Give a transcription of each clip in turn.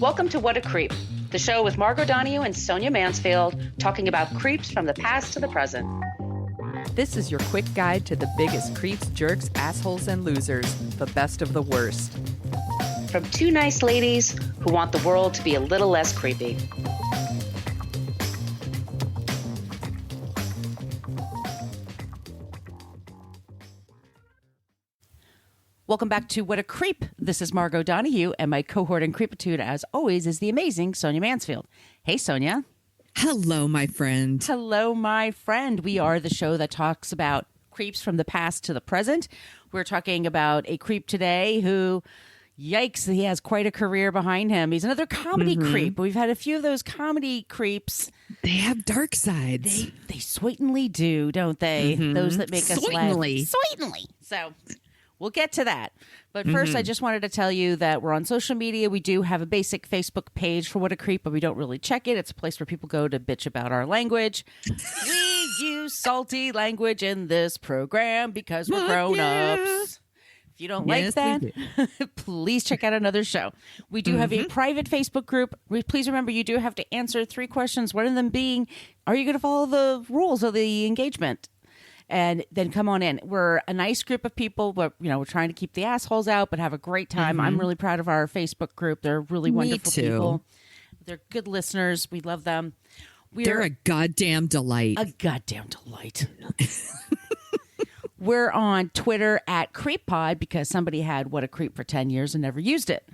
Welcome to What a Creep, the show with Margot Donahue and Sonia Mansfield talking about creeps from the past to the present. This is your quick guide to the biggest creeps, jerks, assholes, and losers, the best of the worst. From two nice ladies who want the world to be a little less creepy. Welcome back to What a Creep. This is Margot Donahue, and my cohort in creepitude, as always, is the amazing Sonia Mansfield. Hey, Sonia. Hello, my friend. Hello, my friend. We are the show that talks about creeps from the past to the present. We're talking about a creep today who, yikes, he has quite a career behind him. He's another comedy creep. We've had a few of those comedy creeps. They have dark sides. They certainly do, don't they? Those that make us laugh. Certainly. So we'll get to that. But first, I just wanted to tell you that we're on social media. We do have a basic Facebook page for What a Creep, but we don't really check it. It's a place where people go to bitch about our language. We use salty language in this program because we're grown-ups. If you don't like that, please check out another show. We do have a private Facebook group. Please remember, you do have to answer 3 questions. One of them being, are you going to follow the rules of the engagement? And then come on in. We're a nice group of people, but we're trying to keep the assholes out, but have a great time. I'm really proud of our Facebook group. They're really wonderful people. They're good listeners. We love them. They're a goddamn delight. A goddamn delight. We're on Twitter at CreepPod because somebody had What a Creep for 10 years and never used it.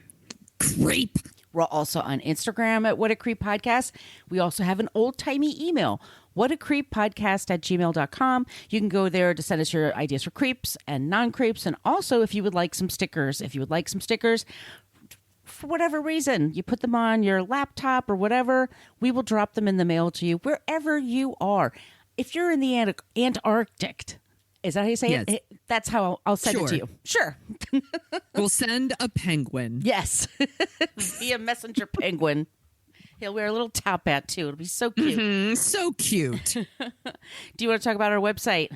Creep. We're also on Instagram at What a Creep Podcast. We also have an old-timey email, whatacreeppodcast@gmail.com. You can go there to send us your ideas for creeps and non-creeps. And also, if you would like some stickers, for whatever reason, you put them on your laptop or whatever, we will drop them in the mail to you wherever you are. If you're in the Antarctic, is that how you say it? That's how I'll send it to you. Sure. We'll send a penguin. Yes. Via messenger penguin. He'll wear a little top hat, too. It'll be so cute. So cute. Do you want to talk about our website?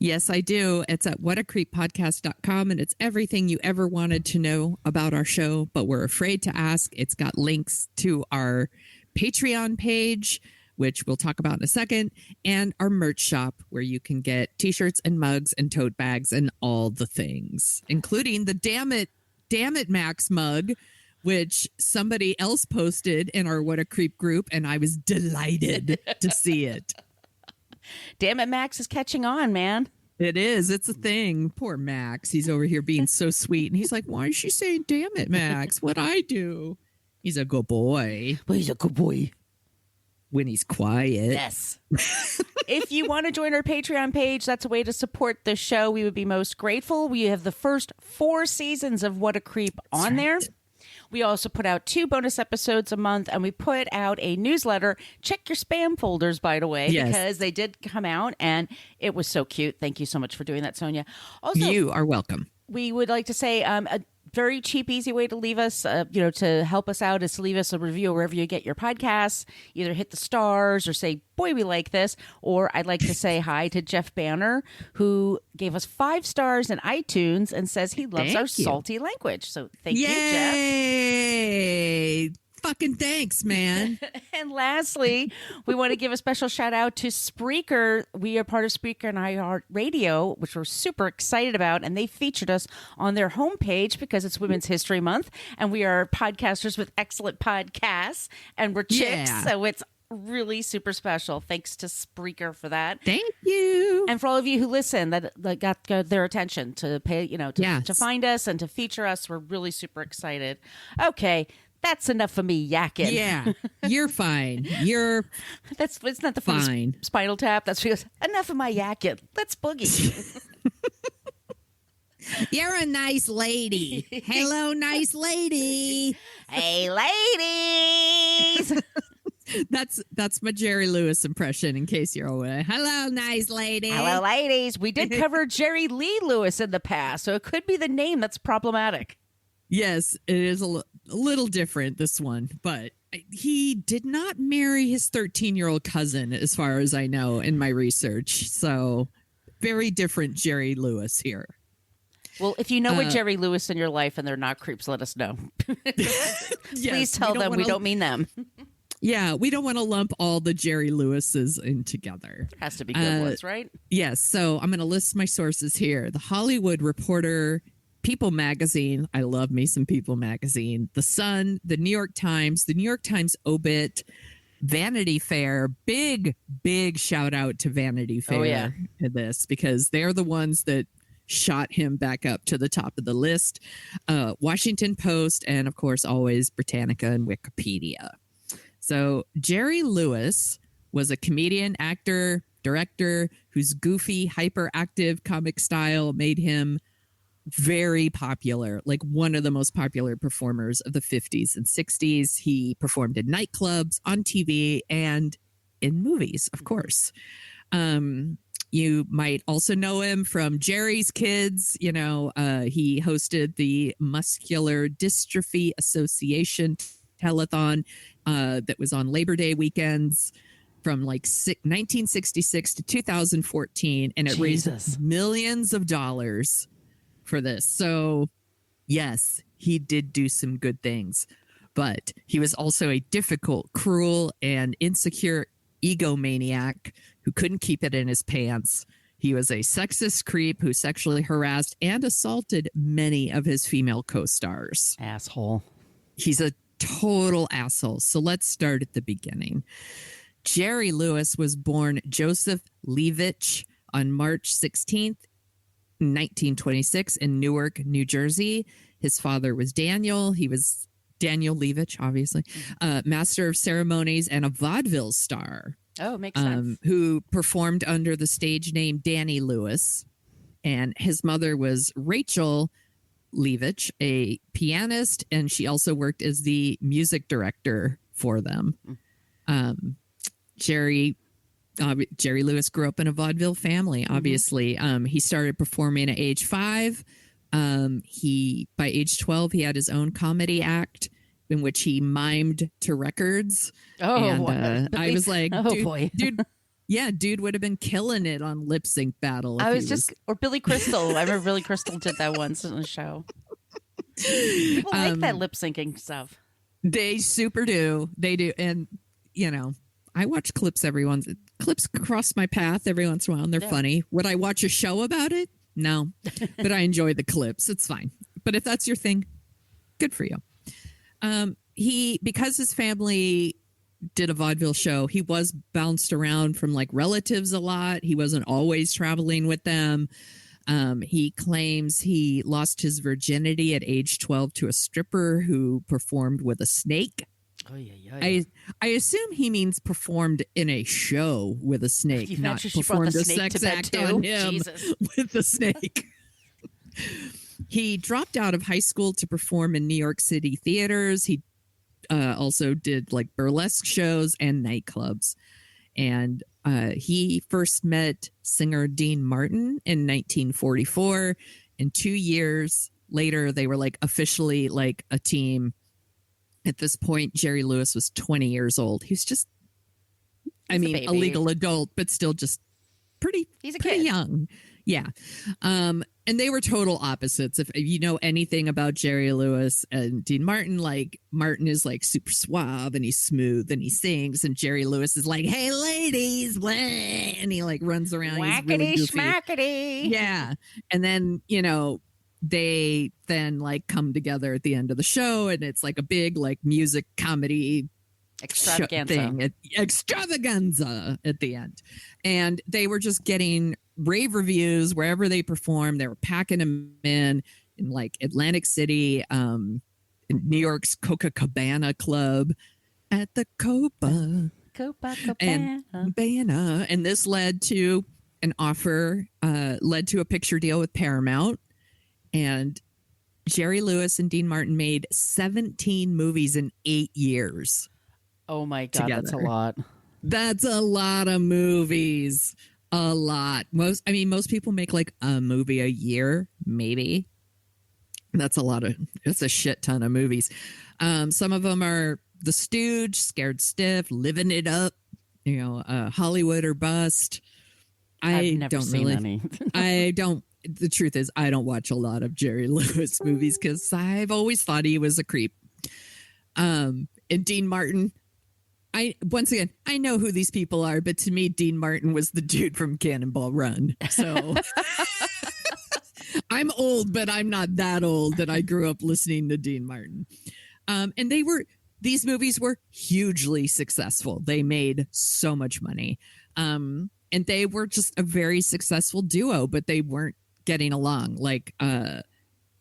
Yes, I do. It's at whatacreeppodcast.com, and it's everything you ever wanted to know about our show, but we're afraid to ask. It's got links to our Patreon page, which we'll talk about in a second, and our merch shop, where you can get t-shirts and mugs and tote bags and all the things, including the Damn It Max mug, which somebody else posted in our What a Creep group, and I was delighted to see it. Damn It Max is catching on, man. It is. It's a thing. Poor Max. He's over here being so sweet, and he's like, why is she saying damn it, Max? What'd I do? He's a good boy. Well, he's a good boy. When he's quiet. Yes. If you want to join our Patreon page, that's a way to support the show. We would be most grateful. We have the first 4 seasons of What a Creep on there. We also put out 2 bonus episodes a month, and we put out a newsletter. Check your spam folders, by the way, because they did come out, and it was so cute. Thank you so much for doing that, Sonia. Also, you are welcome. We would like to say a very cheap, easy way to leave us, to help us out is to leave us a review wherever you get your podcasts. Either hit the stars or say, boy, we like this. Or I'd like to say hi to Jeff Banner, who gave us 5 stars in iTunes and says he loves our salty language. So thank you, Jeff. Yay! Fucking thanks, man. And lastly, we want to give a special shout out to Spreaker. We are part of Spreaker and iHeartRadio, which we're super excited about. And they featured us on their homepage because it's Women's History Month. And we are podcasters with excellent podcasts. And we're chicks. Yeah. So it's really super special. Thanks to Spreaker for that. Thank you. And for all of you who listen, that got their attention to pay, to find us and to feature us. We're really super excited. Okay. That's enough of me yakking. Yeah, you're fine. It's not the fine Spinal Tap. That's because enough of my yakking. Let's boogie. You're a nice lady. Hello, nice lady. Hey, ladies. That's my Jerry Lewis impression, in case you're aware. Hello, nice lady. Hello, ladies. We did cover Jerry Lee Lewis in the past, so it could be the name that's problematic. Yes, it is a little different, this one, but he did not marry his 13-year-old cousin, as far as I know, in my research. So very different Jerry Lewis here. Well, if you know a Jerry Lewis in your life and they're not creeps, let us know. Please tell them we don't mean them. Yeah, we don't want to lump all the Jerry Lewises in together. Has to be good ones, right? Yes. So I'm going to list my sources here. The Hollywood Reporter, People Magazine. I love me some People Magazine. The Sun, the New York Times Obit, Vanity Fair. Big shout out to Vanity Fair in this, because they're the ones that shot him back up to the top of the list. Washington Post, and of course, always Britannica and Wikipedia. So Jerry Lewis was a comedian, actor, director whose goofy, hyperactive comic style made him very popular, like one of the most popular performers of the 50s and 60s. He performed in nightclubs, on TV, and in movies, of course. You might also know him from Jerry's Kids. He hosted the Muscular Dystrophy Association telethon that was on Labor Day weekends from 1966 to 2014, and it raised millions of dollars for this. So yes, he did do some good things, but he was also a difficult, cruel, and insecure egomaniac who couldn't keep it in his pants. He was a sexist creep who sexually harassed and assaulted many of his female co-stars. Asshole. He's a total asshole. So let's start at the beginning. Jerry Lewis was born Joseph Leavitch on March 16th, 1926 in Newark, New Jersey. His father was Daniel. He was Daniel Leavitch, obviously, master of ceremonies and a vaudeville star. Oh, makes sense. Who performed under the stage name Danny Lewis. And his mother was Rachel Leavitch, a pianist, and she also worked as the music director for them. Jerry Lewis grew up in a vaudeville family, obviously. He started performing at age 5. By age 12, he had his own comedy act in which he mimed to records. And I was like, dude would have been killing it on Lip Sync Battle. Or Billy Crystal. I remember Billy Crystal did that once on the show. People like that lip syncing stuff. They super do. They do. And, I watch clips clips cross my path every once in a while, and they're funny. Would I watch a show about it? No, but I enjoy the clips. It's fine. But if that's your thing, good for you. Because his family did a vaudeville show, he was bounced around from relatives a lot. He wasn't always traveling with them. He claims he lost his virginity at age 12 to a stripper who performed with a snake. Oh, yeah. I assume he means performed in a show with a snake, not performed a sex act on him with the snake. He dropped out of high school to perform in New York City theaters. He also did burlesque shows and nightclubs. And he first met singer Dean Martin in 1944. And 2 years later, they were officially a team. At this point, Jerry Lewis was 20 years old. He's just, a legal adult, but still just pretty young. Yeah. And they were total opposites. If you know anything about Jerry Lewis and Dean Martin, Martin is super suave and he's smooth and he sings, and Jerry Lewis is hey ladies, blah, and he runs around. Whackity really schmackity. Yeah. And then, they then come together at the end of the show, and it's a big extravaganza at the end. And they were just getting rave reviews wherever they performed. They were packing them in Atlantic City, in New York's Copacabana Club, at the Copacabana. And this led to an offer, led to a picture deal with Paramount. And Jerry Lewis and Dean Martin made 17 movies in 8 years. Oh my God, together. That's a lot. That's a lot of movies. A lot. Most people make a movie a year, maybe. That's a shit ton of movies. Some of them are The Stooge, Scared Stiff, Living It Up, Hollywood or Bust. I've never seen any. the truth is, I don't watch a lot of Jerry Lewis movies because I've always thought he was a creep. And Dean Martin, I know who these people are, but to me, Dean Martin was the dude from Cannonball Run. So I'm old, but I'm not that old that I grew up listening to Dean Martin. And these movies were hugely successful. They made so much money. And they were just a very successful duo, but they weren't getting along. Like,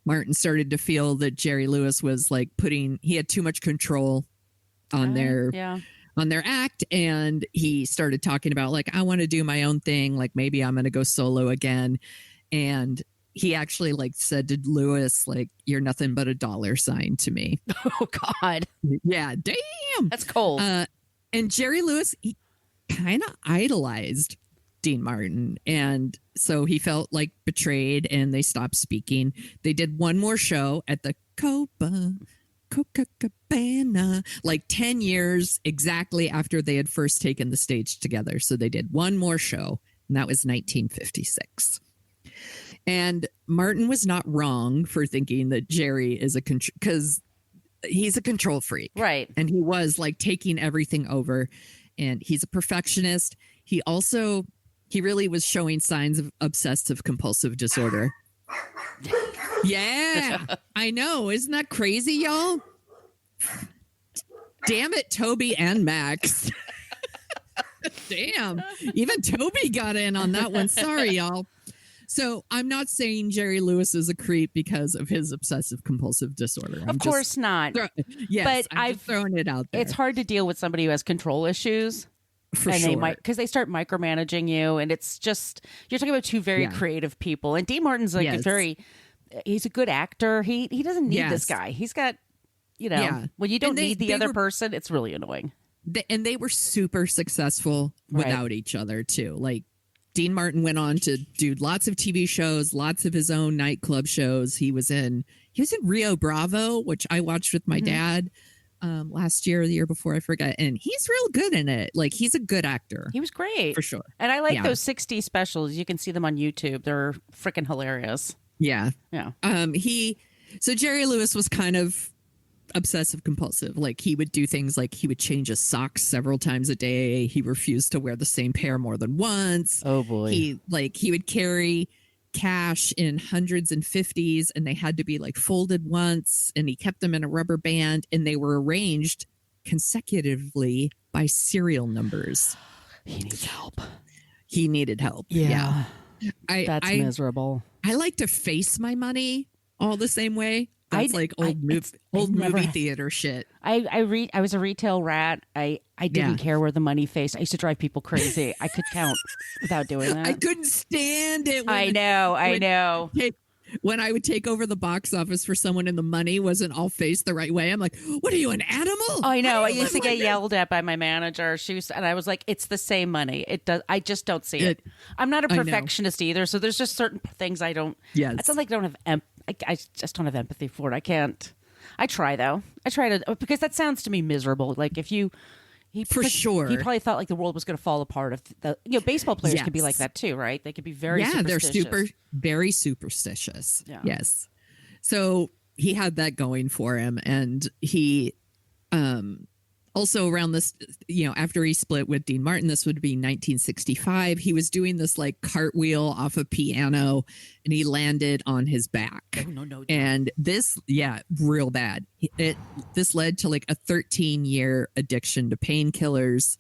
Martin started to feel that Jerry Lewis was like he had too much control on their act. And he started talking about like, I want to do my own thing. Like maybe I'm going to go solo again. And he actually like said to Lewis, like, you're nothing but a dollar sign to me. Oh God. Yeah. Damn. That's cold. And Jerry Lewis, he kind of idolized Dean Martin. And so he felt like betrayed and they stopped speaking. They did one more show at the Copacabana, like 10 years exactly after they had first taken the stage together. So they did one more show, and that was 1956. And Martin was not wrong for thinking that Jerry is because he's a control freak. Right. And he was like taking everything over, and he's a perfectionist. He really was showing signs of obsessive compulsive disorder. Yeah, I know. Isn't that crazy, y'all? Damn it, Toby and Max. Damn. Even Toby got in on that one. Sorry, y'all. So I'm not saying Jerry Lewis is a creep because of his obsessive compulsive disorder. Of course not. Yes, but I'm just throwing it out there. It's hard to deal with somebody who has control issues. For and sure. they might, because they start micromanaging you, and it's just, you're talking about two very creative people. And Dean Martin's like he's a good actor. He doesn't need this guy. He's got, when you don't need the other person, it's really annoying. And they were super successful without each other too. Like Dean Martin went on to do lots of TV shows, lots of his own nightclub shows. He was in Rio Bravo, which I watched with my dad last year or the year before, I forget. And he's real good in it. Like he's a good actor. He was great. For sure. And I like those 60 specials. You can see them on YouTube. They're freaking hilarious. Yeah. Yeah. So Jerry Lewis was kind of obsessive compulsive. Like he would do things like he would change his socks several times a day. He refused to wear the same pair more than once. Oh boy. He would carry cash in hundreds and fifties, and they had to be like folded once, and he kept them in a rubber band, and they were arranged consecutively by serial numbers. He needs help. He needed help. Yeah. That's miserable. I like to face my money all the same way. That's like old movie theater shit. I was a retail rat. I didn't care where the money faced. I used to drive people crazy. I could count without doing that. I couldn't stand it. I know. When I would take over the box office for someone and the money wasn't all faced the right way, I'm like, what are you, an animal? I know. I used to get yelled at by my manager. And I was like, it's the same money. It does. I just don't see it. I'm not a perfectionist either. So there's just certain things I don't. Yes. It's not like I don't have I just don't have empathy for it. I can't. I try though. I try to, because that sounds to me miserable. Like if you. For sure. He probably thought like the world was going to fall apart. If baseball players could be like that too, right? They could be very superstitious. They're very superstitious. Yeah. Yes. So he had that going for him, and he also around this, after he split with Dean Martin, this would be 1965. He was doing this like cartwheel off a piano, and he landed on his back. Oh, no. And this, real bad. This led to like a 13-year addiction to painkillers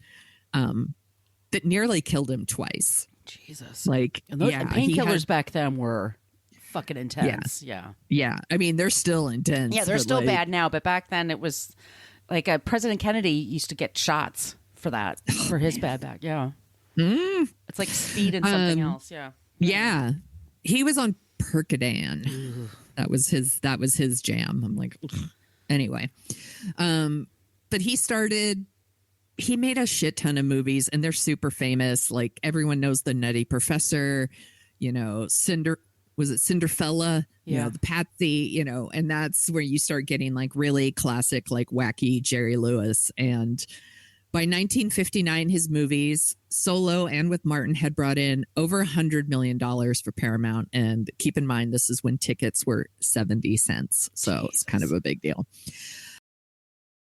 that nearly killed him twice. Jesus. Like, and painkillers back then were fucking intense. Yeah. I mean, they're still intense. Yeah, they're still bad now, but back then it was like President Kennedy used to get shots for that, for his bad back. Yeah. It's like speed and something else. Yeah. Yeah. He was on Percodan. That was his jam. I'm like, ugh. Anyway. But he made a shit ton of movies, and they're super famous. Like everyone knows the Nutty Professor, was it Cinderfella? The Patsy, and that's where you start getting like really classic, like wacky Jerry Lewis. And By 1959, his movies, solo and with Martin, had brought in over $100 million for Paramount. And keep in mind, this is when tickets were 70 cents. So it's kind of a big deal.